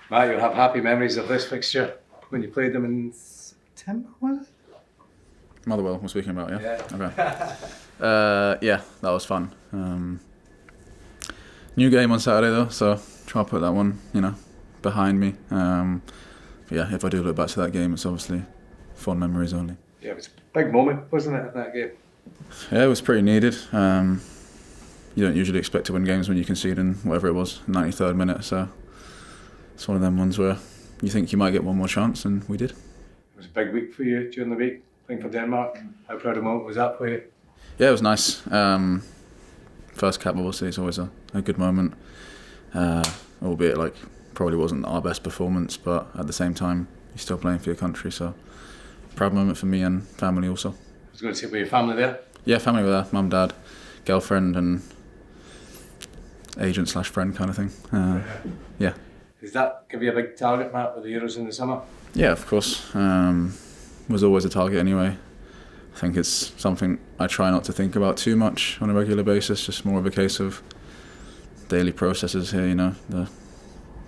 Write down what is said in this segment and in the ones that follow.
Matt, you'll have happy memories of this fixture when you played them in September, was it? Motherwell, we're speaking about, yeah? Yeah. Okay. Yeah, that was fun. New game on Saturday though, so try to put that one, behind me. But yeah, if I do look back to that game, it's obviously fond memories only. Yeah, it was a big moment, wasn't it, in that game? Yeah, it was pretty needed. You don't usually expect to win games when you concede in whatever it was, 93rd minute, so it's one of them ones where you think you might get one more chance, and we did. It was a big week for you during the week, playing for Denmark. How proud a moment was that for you? Yeah, it was nice. First cap, obviously, it's always a good moment. Albeit, probably wasn't our best performance, but at the same time, you're still playing for your country, so proud moment for me and family also. I was going to say, were your family there? Yeah, family were there. Mum, dad, girlfriend, and agent/friend kind of thing. Yeah. Does that give you a big target, Matt, with the Euros in the summer? Yeah, of course. Was always a target anyway. I think it's something I try not to think about too much on a regular basis, just more of a case of daily processes here, the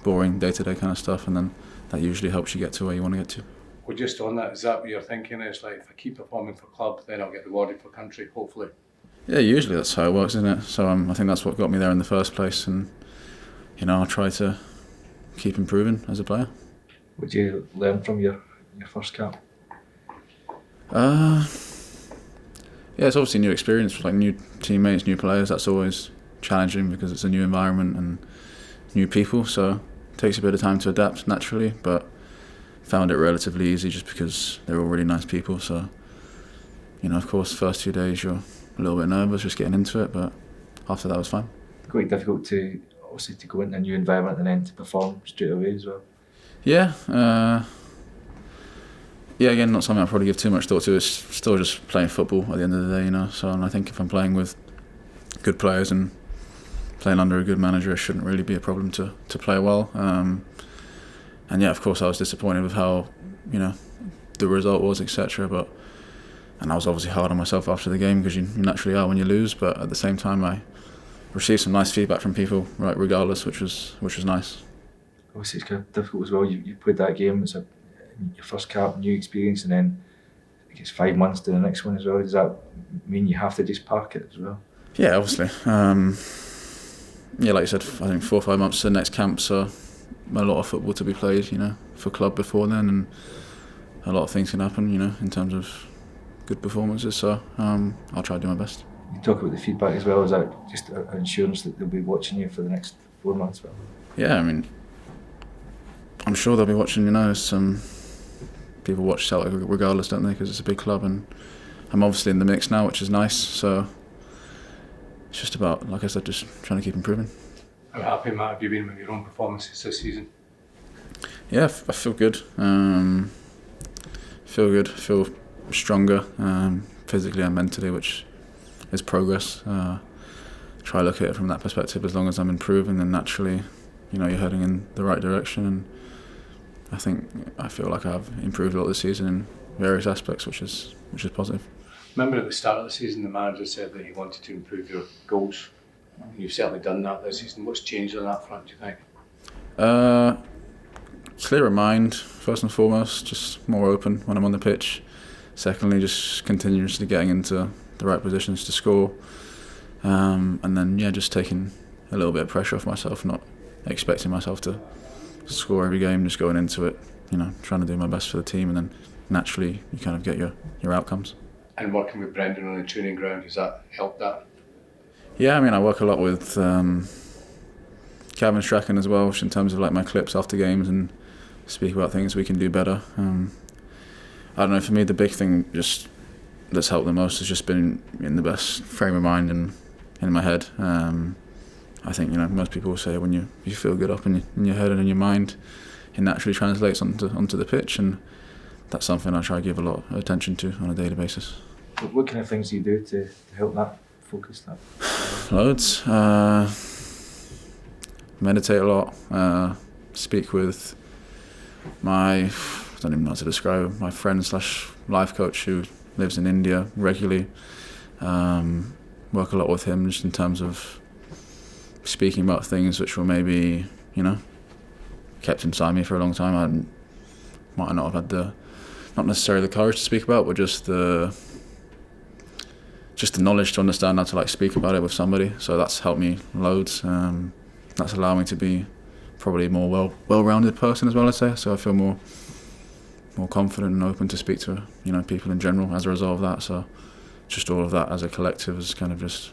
boring day-to-day kind of stuff, and then that usually helps you get to where you want to get to. Well, just on that, is that what you're thinking? Is if I keep performing for club, then I'll get rewarded for country, hopefully? Yeah, usually that's how it works, isn't it? So I think that's what got me there in the first place, and I'll try to keep improving as a player. What did you learn from your first cap? Yeah, it's obviously a new experience, new teammates, new players. That's always challenging because it's a new environment and new people, so it takes a bit of time to adapt naturally, but found it relatively easy just because they're all really nice people. So, of course, first 2 days you're a little bit nervous just getting into it, but after that was fine. Quite difficult to go into a new environment and then to perform straight away as well. Yeah. Again, not something I probably give too much thought to. It's still just playing football at the end of the day, So and I think if I'm playing with good players and playing under a good manager, it shouldn't really be a problem to play well. And yeah, of course, I was disappointed with how the result was, etc. And I was obviously hard on myself after the game because you naturally are when you lose. But at the same time, I received some nice feedback from people, right, regardless, which was nice. Obviously, it's kind of difficult as well. You played that game. It's your first cap, new experience, and then I think it's 5 months to the next one as well. Does that mean you have to just park it as well? Yeah, obviously. Like you said, I think 4 or 5 months to the next camp, so a lot of football to be played, for club before then, and a lot of things can happen, in terms of good performances. So I'll try to do my best. You talk about the feedback as well. Is that just an assurance that they'll be watching you for the next 4 months? Yeah, I'm sure they'll be watching. Some people watch Celtic regardless, don't they? Because it's a big club, and I'm obviously in the mix now, which is nice. So it's just about, like I said, just trying to keep improving. How happy, Matt, have you been with your own performances this season? Yeah, I feel good. Feel stronger physically and mentally, which is progress. Try to look at it from that perspective. As long as I'm improving, then naturally, you're heading in the right direction. And I feel like I've improved a lot this season in various aspects, which is positive. Remember at the start of the season, the manager said that he wanted to improve your goals. You've certainly done that this season. What's changed on that front, do you think? Clearer mind, first and foremost, just more open when I'm on the pitch. Secondly, just continuously getting into the right positions to score. And then, just taking a little bit of pressure off myself, not expecting myself to score every game, just going into it, trying to do my best for the team, and then naturally you kind of get your outcomes. And working with Brendan on the training ground, has that helped that? Yeah, I work a lot with Kevin Strachan as well, in terms of my clips after games and speak about things we can do better. I don't know, for me the big thing just that's helped the most has just been in the best frame of mind and in my head. I think most people will say when you feel good up in your head and in your mind, it naturally translates onto the pitch, and that's something I try to give a lot of attention to on a daily basis. What kind of things do you do to help that focus that? Loads. Meditate a lot. Speak with I don't even know how to describe it, my friend / life coach who lives in India regularly. Work a lot with him just in terms of speaking about things which will maybe, kept inside me for a long time. I might not have had not necessarily the courage to speak about, but just the knowledge to understand how to like speak about it with somebody. So that's helped me loads. That's allowed me to be probably a more well-rounded person as well, I'd say. So I feel more confident and open to speak to people in general as a result of that. So just all of that as a collective has kind of just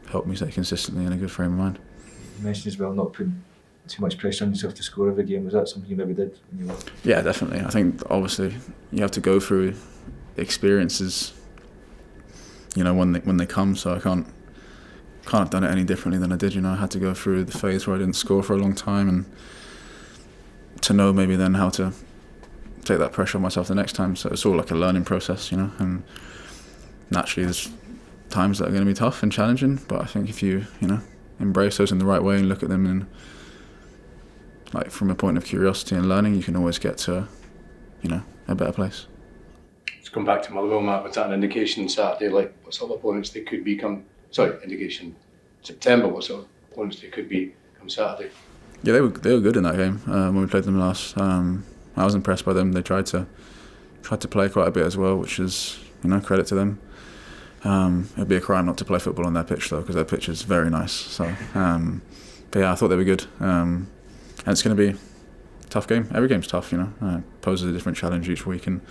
helped me stay consistently in a good frame of mind. You mentioned as well not putting too much pressure on yourself to score every game. Was that something you maybe did when you were? Yeah, definitely. I think obviously you have to go through experiences, when they come. So I can't have done it any differently than I did. I had to go through the phase where I didn't score for a long time, and to know maybe then how to take that pressure on myself the next time. So it's all like a learning process, and naturally there's times that are going to be tough and challenging, but I think if you embrace those in the right way and look at them in like from a point of curiosity and learning, you can always get to a better place. Let's come back to Motherwell, Matt. Was that an indication Saturday, like what sort of opponents they could become? Indication September, what sort of opponents they could be come Saturday? Yeah, they were good in that game when we played them last. I was impressed by them. They tried to play quite a bit as well, which is credit to them. It'd be a crime not to play football on their pitch though, because their pitch is very nice. So, but yeah, I thought they were good. And it's going to be a tough game. Every game's tough, poses a different challenge each week. And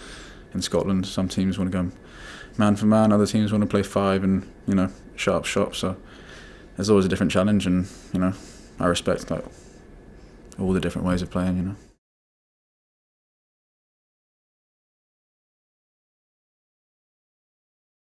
in Scotland, some teams want to go man for man, other teams want to play 5 and sharp shop. So there's always a different challenge, and I respect like all the different ways of playing.